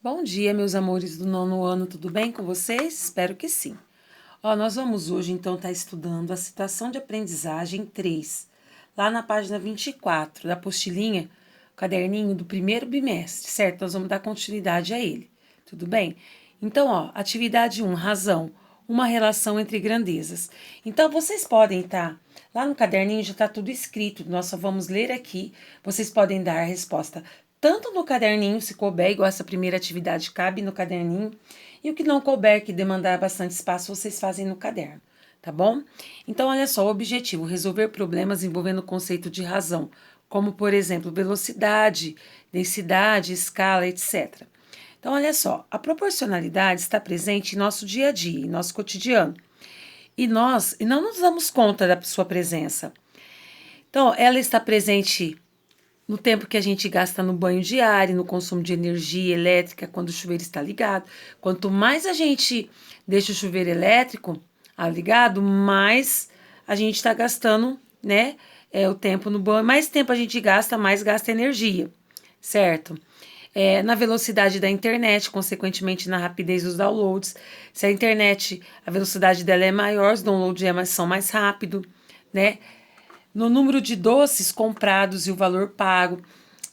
Bom dia, meus amores do nono ano, tudo bem com vocês? Espero que sim. Nós vamos hoje, então, estar estudando a situação de aprendizagem 3, lá na página 24 da apostilinha, caderninho do primeiro bimestre, certo? Nós vamos dar continuidade a ele, tudo bem? Então, atividade 1, razão, uma relação entre grandezas. Então, vocês podem estar, lá no caderninho já está tudo escrito, nós só vamos ler aqui, vocês podem dar a resposta tanto no caderninho, se couber, igual essa primeira atividade cabe no caderninho, e o que não couber, que demandar bastante espaço, vocês fazem no caderno, tá bom? Então, olha só, o objetivo: resolver problemas envolvendo o conceito de razão, como, por exemplo, velocidade, densidade, escala, etc. Então, olha só, a proporcionalidade está presente em nosso dia a dia, em nosso cotidiano, e nós não nos damos conta da sua presença. Então, ela está presente no tempo que a gente gasta no banho diário, no consumo de energia elétrica quando o chuveiro está ligado. Quanto mais a gente deixa o chuveiro elétrico ligado, mais a gente está gastando, né? O tempo no banho. Mais tempo a gente gasta, mais gasta energia, certo? Na velocidade da internet, consequentemente na rapidez dos downloads. Se a internet, a velocidade dela é maior, os downloads são mais rápidos, né? No número de doces comprados e o valor pago.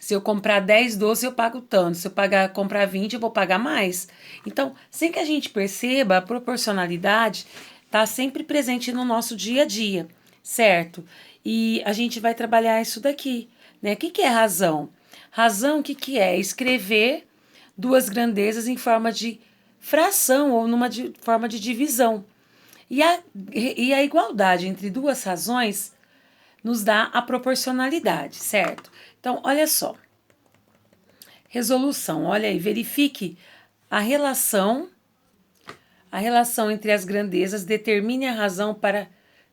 Se eu comprar 10 doces, eu pago tanto. Se eu comprar 20, eu vou pagar mais. Então, sem que a gente perceba, a proporcionalidade está sempre presente no nosso dia a dia, certo? E a gente vai trabalhar isso daqui, né? O que é razão? Razão, o que é? Escrever duas grandezas em forma de fração ou forma de divisão. E a igualdade entre duas razões nos dá a proporcionalidade, certo? Então, olha só. Resolução, olha aí, verifique a relação entre as grandezas, determine a razão para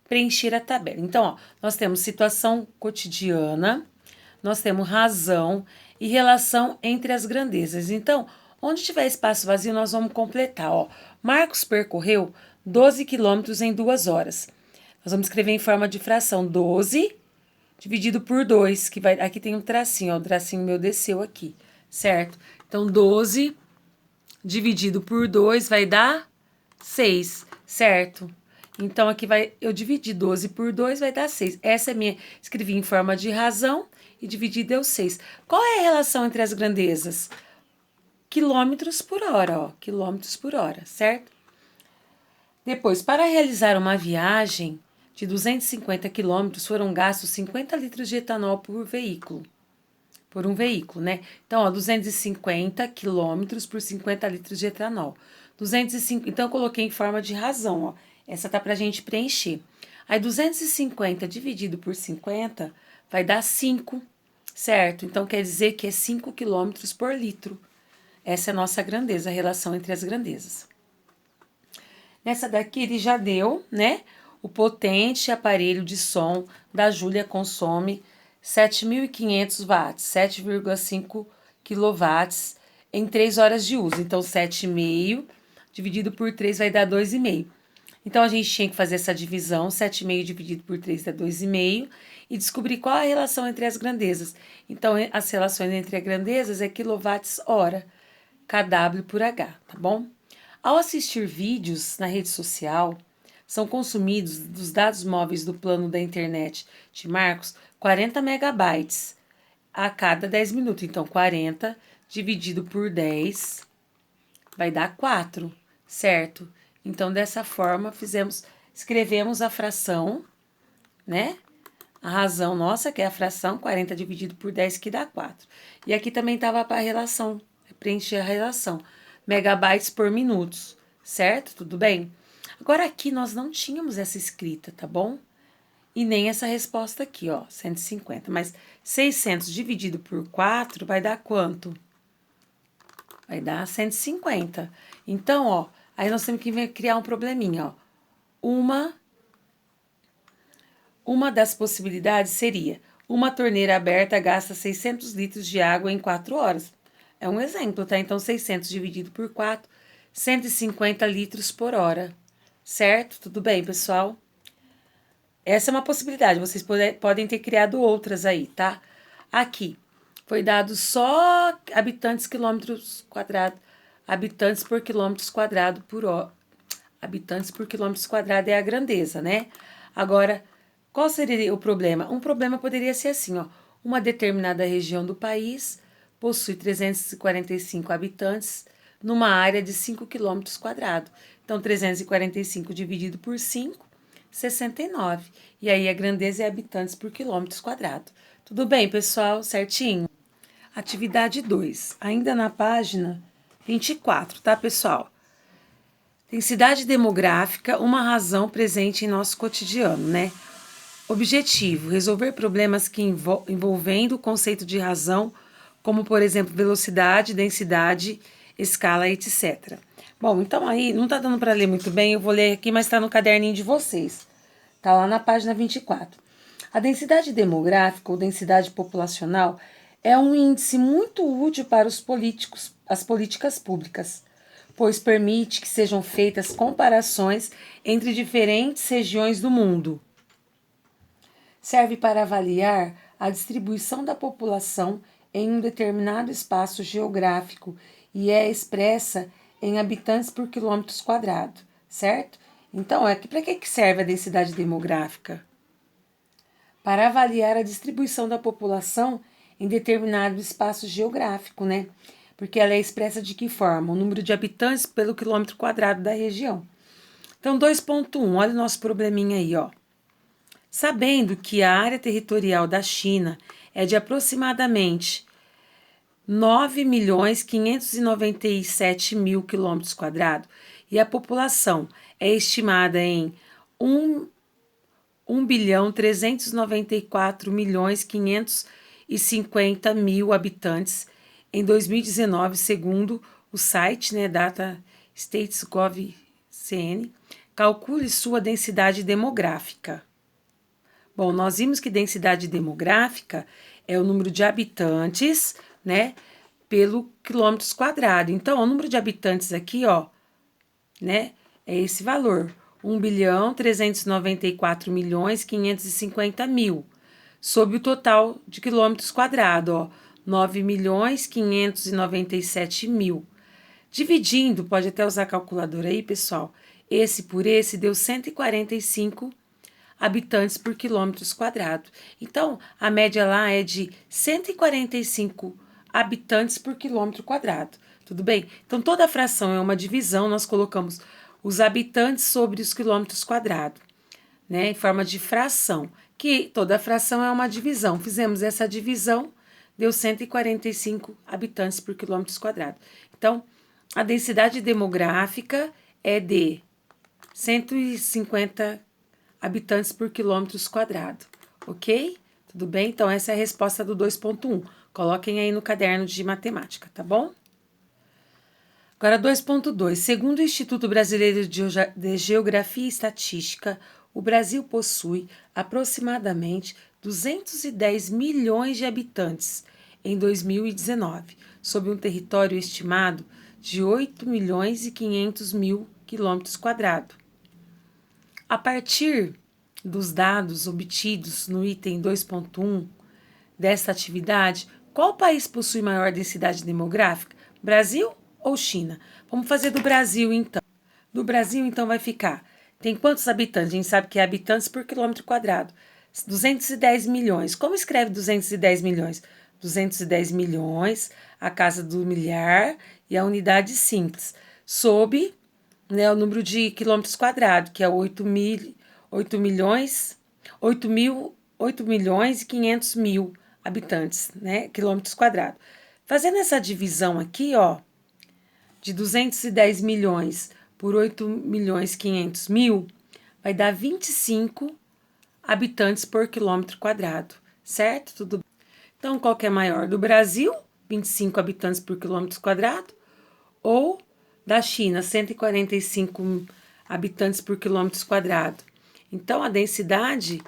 preencher a tabela. Então, nós temos situação cotidiana, nós temos razão e relação entre as grandezas. Então, onde tiver espaço vazio, nós vamos completar. Marcos percorreu 12 quilômetros em 2 horas. Nós vamos escrever em forma de fração 12 dividido por 2, que vai, aqui tem um tracinho, o tracinho meu desceu aqui, certo? Então, 12 dividido por 2 vai dar 6, certo? Então, aqui eu dividi 12 por 2, vai dar 6. Essa é minha, escrevi em forma de razão e dividi deu 6. Qual é a relação entre as grandezas? Quilômetros por hora, quilômetros por hora, certo? Depois, para realizar uma viagem de 250 quilômetros, foram gastos 50 litros de etanol por um veículo, né? Então, 250 quilômetros por 50 litros de etanol. 205, então, eu coloquei em forma de razão, Essa tá pra gente preencher. Aí, 250 dividido por 50 vai dar 5, certo? Então, quer dizer que é 5 quilômetros por litro. Essa é a nossa grandeza, a relação entre as grandezas. Nessa daqui ele já deu, né? O potente aparelho de som da Júlia consome 7.500 watts, 7,5 quilowatts em 3 horas de uso. Então, 7,5 dividido por 3 vai dar 2,5. Então, a gente tinha que fazer essa divisão, 7,5 dividido por 3 dá 2,5, e descobrir qual a relação entre as grandezas. Então, as relações entre as grandezas é quilowatts-hora, kW por H, tá bom? Ao assistir vídeos na rede social, são consumidos dos dados móveis do plano da internet de Marcos 40 megabytes a cada 10 minutos. Então, 40 dividido por 10 vai dar 4, certo? Então, dessa forma, escrevemos a fração, né? A razão nossa, que é a fração, 40 dividido por 10, que dá 4. E aqui também estava para a relação, preencher a relação. Megabytes por minutos, certo? Tudo bem? Agora aqui nós não tínhamos essa escrita, tá bom? E nem essa resposta aqui, 150. Mas 600 dividido por 4 vai dar quanto? Vai dar 150. Então, aí nós temos que criar um probleminha, Uma das possibilidades seria: uma torneira aberta gasta 600 litros de água em 4 horas. É um exemplo, tá? Então, 600 dividido por 4, 150 litros por hora. Certo? Tudo bem, pessoal? Essa é uma possibilidade. Vocês podem ter criado outras aí, tá? Aqui, Foi dado só habitantes quilômetros quadrados, habitantes por quilômetros quadrados por hora. Habitantes por quilômetros quadrados é a grandeza, né? Agora, qual seria o problema? Um problema poderia ser assim, ó. Uma determinada região do país possui 345 habitantes numa área de 5 quilômetros quadrados. Então, 345 dividido por 5, 69. E aí a grandeza é habitantes por quilômetros quadrados. Tudo bem, pessoal? Certinho? Atividade 2, ainda na página 24, tá, pessoal? Densidade demográfica, uma razão presente em nosso cotidiano, né? Objetivo: resolver problemas que envolvendo o conceito de razão, como, por exemplo, velocidade, densidade, escala, etc. Bom, então aí, não tá dando para ler muito bem, eu vou ler aqui, mas tá no caderninho de vocês. Tá lá na página 24. A densidade demográfica ou densidade populacional é um índice muito útil para os políticos, as políticas públicas, pois permite que sejam feitas comparações entre diferentes regiões do mundo. Serve para avaliar a distribuição da população em um determinado espaço geográfico e é expressa em habitantes por quilômetros quadrados, certo? Então, para que serve a densidade demográfica? Para avaliar a distribuição da população em determinado espaço geográfico, né? Porque ela é expressa de que forma? O número de habitantes pelo quilômetro quadrado da região. Então, 2.1, olha o nosso probleminha aí, ó. Sabendo que a área territorial da China é de aproximadamente 9.597.000 quilômetros quadrados e a população é estimada em 1.394.550.000 habitantes em 2019, segundo o site, né, Data States.gov.cn, calcule sua densidade demográfica. Bom, nós vimos que densidade demográfica é o número de habitantes, né, pelo quilômetros quadrado. Então, o número de habitantes aqui, ó, né, é esse valor, 1.394.550.000, sobre o total de quilômetros quadrados, ó, 9.597.000. Dividindo, pode até usar a calculadora aí, pessoal, esse por esse deu 145 habitantes por quilômetros quadrados. Então, a média lá é de 145 habitantes por quilômetro quadrado. Tudo bem? Então, toda fração é uma divisão, nós colocamos os habitantes sobre os quilômetros quadrados, né, em forma de fração, que toda fração é uma divisão. Fizemos essa divisão, deu 145 habitantes por quilômetros quadrados. Então, a densidade demográfica é de 150 habitantes por quilômetros quadrados, ok? Tudo bem? Então, essa é a resposta do 2.1. Coloquem aí no caderno de matemática, tá bom? Agora, 2.2. Segundo o Instituto Brasileiro de Geografia e Estatística, o Brasil possui aproximadamente 210 milhões de habitantes em 2019, sob um território estimado de 8.500.000 quilômetros quadrados. A partir dos dados obtidos no item 2.1 desta atividade, qual país possui maior densidade demográfica? Brasil ou China? Vamos fazer do Brasil, então. Do Brasil, então, vai ficar. Tem quantos habitantes? A gente sabe que é habitantes por quilômetro quadrado. 210 milhões. Como escreve 210 milhões? 210 milhões, a casa do milhar e a unidade simples. Sob, né, o número de quilômetros quadrados, que é 8 milhões e 500 mil habitantes, né, quilômetros quadrados. Fazendo essa divisão aqui, ó, de 210 milhões por 8 milhões e 500 mil, vai dar 25 habitantes por quilômetro quadrado, certo? Tudo bem? Então, qual que é maior? Do Brasil, 25 habitantes por quilômetro quadrado, ou da China, 145 habitantes por quilômetro quadrado. Então, a densidade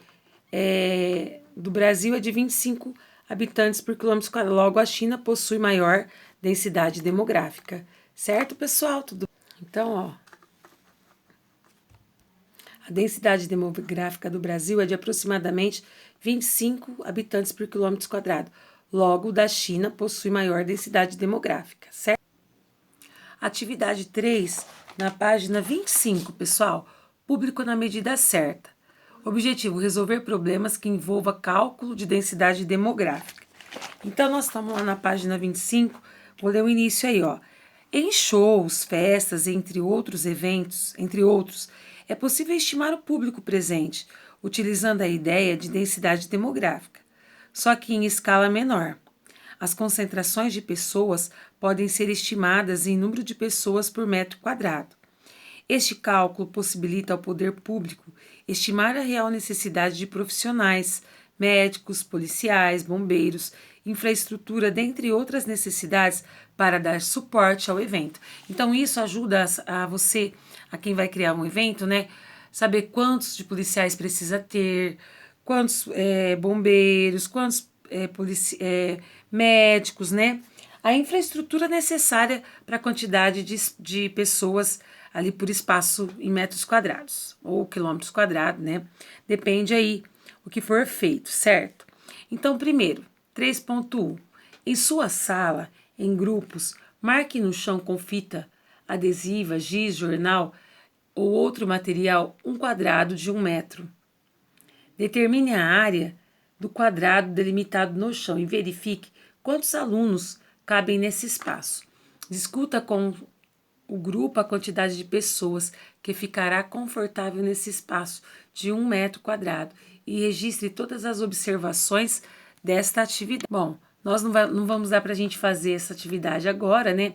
do Brasil é de 25 habitantes por quilômetro quadrado. Logo, a China possui maior densidade demográfica. Certo, pessoal? Tudo. Então, ó, a densidade demográfica do Brasil é de aproximadamente 25 habitantes por quilômetro quadrado. Logo, o da China possui maior densidade demográfica, certo? Atividade 3, na página 25, pessoal. Público na medida certa. Objetivo: resolver problemas que envolva cálculo de densidade demográfica. Então, nós estamos lá na página 25, vou ler o início aí, ó. Em shows, festas, entre outros eventos, é possível estimar o público presente, utilizando a ideia de densidade demográfica, só que em escala menor. As concentrações de pessoas podem ser estimadas em número de pessoas por metro quadrado. Este cálculo possibilita ao poder público estimar a real necessidade de profissionais, médicos, policiais, bombeiros, infraestrutura, dentre outras necessidades, para dar suporte ao evento. Então, isso ajuda a você, a quem vai criar um evento, né, saber quantos de policiais precisa ter, quantos bombeiros, quantos médicos, né? A infraestrutura necessária para a quantidade de pessoas ali por espaço em metros quadrados ou quilômetros quadrados, né? Depende aí o que for feito, certo? Então, primeiro, 3.1. Em sua sala, em grupos, marque no chão com fita adesiva, giz, jornal ou outro material um quadrado de 1 metro. Determine a área do quadrado delimitado no chão e verifique quantos alunos cabem nesse espaço. Discuta com o grupo a quantidade de pessoas que ficará confortável nesse espaço de 1 metro quadrado e registre todas as observações desta atividade. Bom, nós não vamos dar para a gente fazer essa atividade agora, né?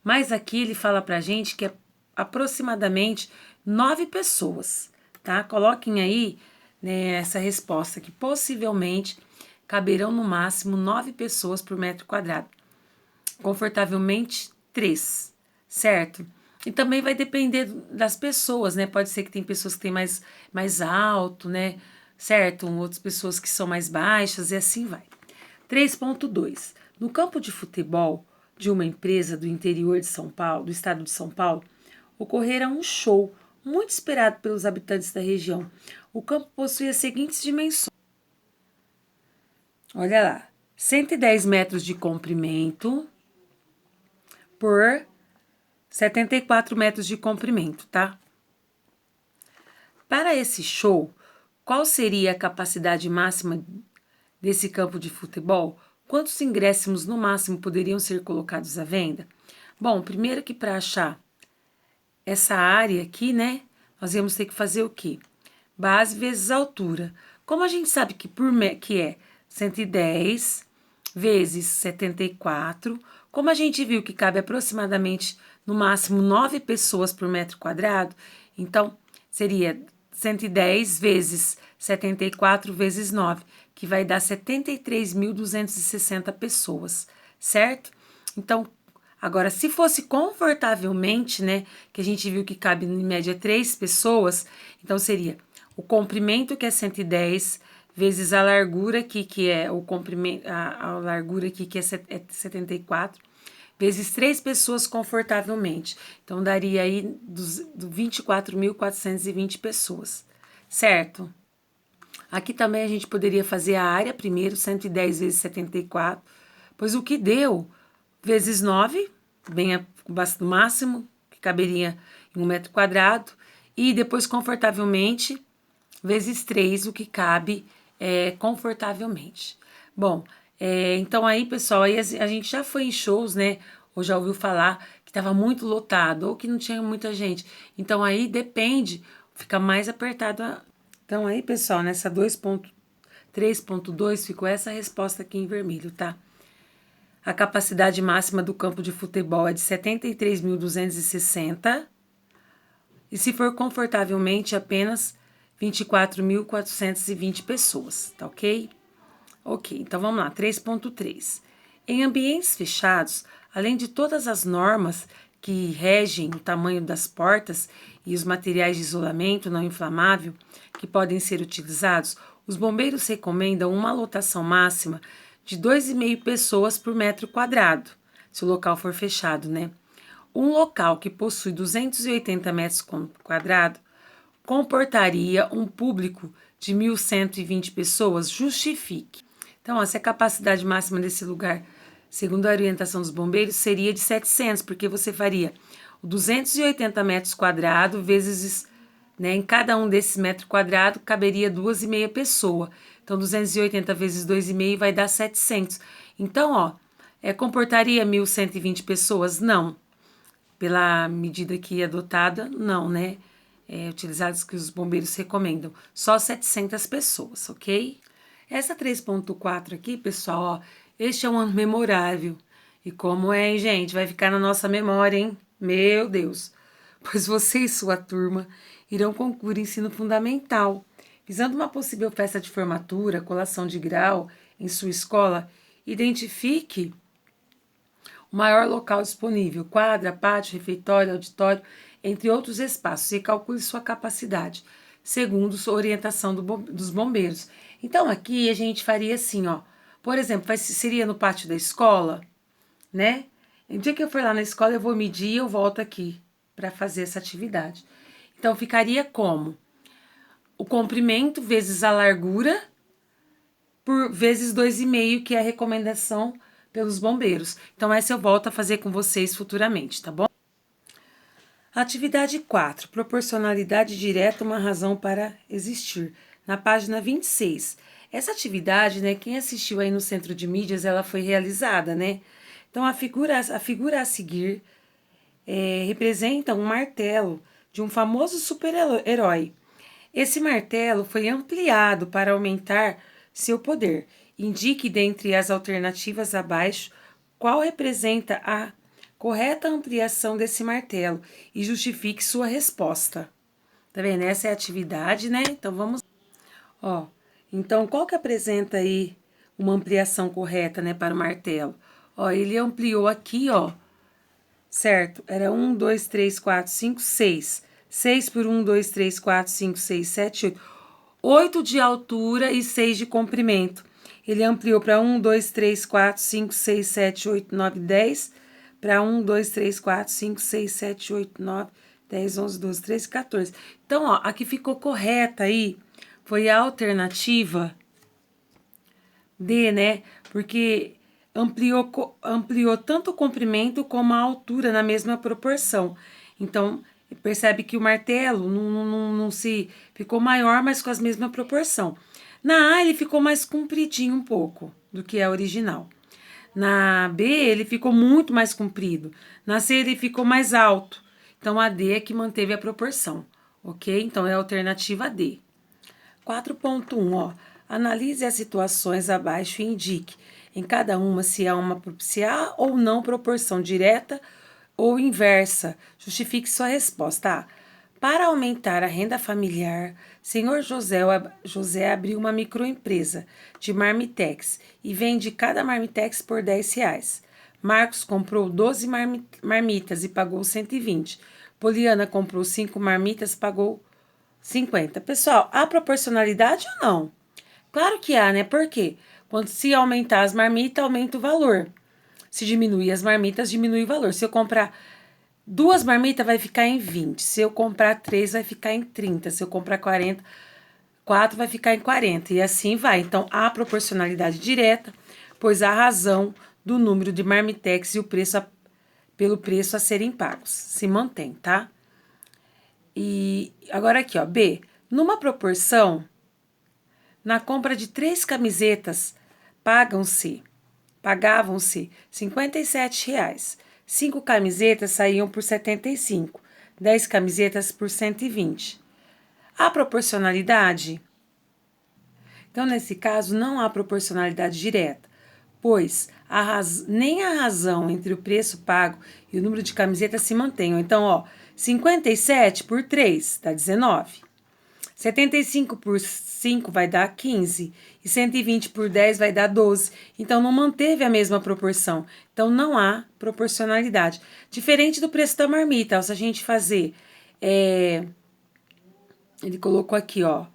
Mas aqui ele fala para a gente que é aproximadamente 9 pessoas, tá? Coloquem aí, né, essa resposta, que possivelmente caberão no máximo 9 pessoas por metro quadrado. Confortavelmente 3, certo? E também vai depender das pessoas, né? Pode ser que tem pessoas que têm mais alto, né? Certo? Outras pessoas que são mais baixas e assim vai. 3.2. No campo de futebol de uma empresa do interior de São Paulo, do estado de São Paulo, ocorrera um show muito esperado pelos habitantes da região. O campo possui as seguintes dimensões. Olha lá, 110 metros de comprimento por 74 metros de comprimento, tá? Para esse show, qual seria a capacidade máxima desse campo de futebol? Quantos ingressos no máximo poderiam ser colocados à venda? Bom, primeiro que para achar essa área aqui, né, nós íamos ter que fazer o quê? Base vezes altura. Como a gente sabe que que é 110 vezes 74, como a gente viu que cabe aproximadamente, no máximo, 9 pessoas por metro quadrado, então seria 110 vezes 74 vezes 9, que vai dar 73.260 pessoas, certo? Então, agora, se fosse confortavelmente, né, que a gente viu que cabe em média 3 pessoas, então seria o comprimento, que é 110, vezes a largura aqui, que é o comprimento, a largura aqui, que é 74, vezes 3 pessoas confortavelmente. Então, daria aí 24.420 pessoas, certo? Aqui também a gente poderia fazer a área primeiro, 110 vezes 74, pois o que deu, vezes 9, bem abaixo do máximo, que caberia em 1 metro quadrado, e depois confortavelmente, vezes 3, o que cabe confortavelmente. Bom, então aí, pessoal, aí a gente já foi em shows, né? Ou já ouviu falar que estava muito lotado, ou que não tinha muita gente. Então aí depende, fica mais apertado. Então aí, pessoal, nessa 2.3.2 ficou essa resposta aqui em vermelho, tá? A capacidade máxima do campo de futebol é de 73.260 e se for confortavelmente apenas 24.420 pessoas, tá ok? Ok, então vamos lá, 3.3. Em ambientes fechados, além de todas as normas que regem o tamanho das portas e os materiais de isolamento não inflamável que podem ser utilizados, os bombeiros recomendam uma lotação máxima de 2,5 pessoas por metro quadrado, se o local for fechado, né? Um local que possui 280 metros quadrados comportaria um público de 1.120 pessoas? Justifique. Então, ó, se a capacidade máxima desse lugar, segundo a orientação dos bombeiros, seria de 700, porque você faria 280 metros quadrados vezes, né, em cada um desses metros quadrados caberia 2,5 pessoas. Então, 280 vezes 2,5 vai dar 700. Então, ó, comportaria 1.120 pessoas? Não. Pela medida aqui adotada, não, né? Utilizados que os bombeiros recomendam. Só 700 pessoas, ok? Essa 3.4 aqui, pessoal, ó, este é um ano memorável. E como é, hein, gente? Vai ficar na nossa memória, hein? Meu Deus! Pois você e sua turma irão concluir ensino fundamental. Visando uma possível festa de formatura, colação de grau em sua escola, identifique o maior local disponível, quadra, pátio, refeitório, auditório, entre outros espaços, e calcule sua capacidade, segundo sua orientação dos bombeiros. Então, aqui a gente faria assim, ó. Por exemplo, seria no pátio da escola, né? No dia que eu for lá na escola, eu vou medir e eu volto aqui para fazer essa atividade. Então, ficaria como? O comprimento vezes a largura por vezes 2,5, que é a recomendação pelos bombeiros. Então, essa eu volto a fazer com vocês futuramente, tá bom? Atividade 4. Proporcionalidade direta, uma razão para existir. Na página 26. Essa atividade, né, quem assistiu aí no Centro de Mídias, ela foi realizada, né? Então, a figura a seguir representa um martelo de um famoso super-herói. Esse martelo foi ampliado para aumentar seu poder. Indique dentre as alternativas abaixo qual representa a correta ampliação desse martelo e justifique sua resposta. Tá vendo? Essa é a atividade, né? Então, vamos... Ó, então, qual que apresenta aí uma ampliação correta, né, para o martelo? Ó, ele ampliou aqui, ó, certo? Era 1, 2, 3, 4, 5, 6. 6 por 1, 2, 3, 4, 5, 6, 7, 8. 8 de altura e 6 de comprimento. Ele ampliou para 1, 2, 3, 4, 5, 6, 7, 8, 9, 10. Para 1, 2, 3, 4, 5, 6, 7, 8, 9, 10, 11, 12, 13, 14. Então, ó, a que ficou correta aí foi a alternativa D, né? Porque ampliou tanto o comprimento como a altura na mesma proporção. Então, percebe que o martelo não se ficou maior, mas com a mesma proporção. Na A, ele ficou mais compridinho um pouco do que a original. Na B, ele ficou muito mais comprido. Na C, ele ficou mais alto. Então, a D é que manteve a proporção, ok? Então, é a alternativa D. 4.1, ó. Analise as situações abaixo e indique em cada uma se há ou não proporção direta ou inversa. Justifique sua resposta. Para aumentar a renda familiar, senhor José abriu uma microempresa de marmitex e vende cada marmitex por R$10. Marcos comprou 12 marmitas e pagou 120. Poliana comprou 5 marmitas e pagou 50. Pessoal, há proporcionalidade ou não? Claro que há, né? Por quê? Quando se aumentar as marmitas, aumenta o valor. Se diminuir as marmitas, diminui o valor. Se eu comprar 2 marmitas, vai ficar em 20. Se eu comprar 3, vai ficar em 30. Se eu comprar 40, 4 vai ficar em 40. E assim vai. Então, há proporcionalidade direta, pois há razão do número de marmitex e o preço pelo preço a serem pagos. Se mantém, tá? E agora aqui, ó, B. Numa proporção, na compra de 3 camisetas, pagavam-se R$57. 5 camisetas saíam por 75. 10 camisetas por 120. Há proporcionalidade? Então, nesse caso, não há proporcionalidade direta, pois nem a razão entre o preço pago e o número de camisetas se mantém. Então, ó, 57 por 3 dá 19. 75 por 5 vai dar 15. E 120 por 10 vai dar 12. Então, não manteve a mesma proporção. Então, não há proporcionalidade. Diferente do preço da marmita, ó, se a gente fazer... ele colocou aqui, ó.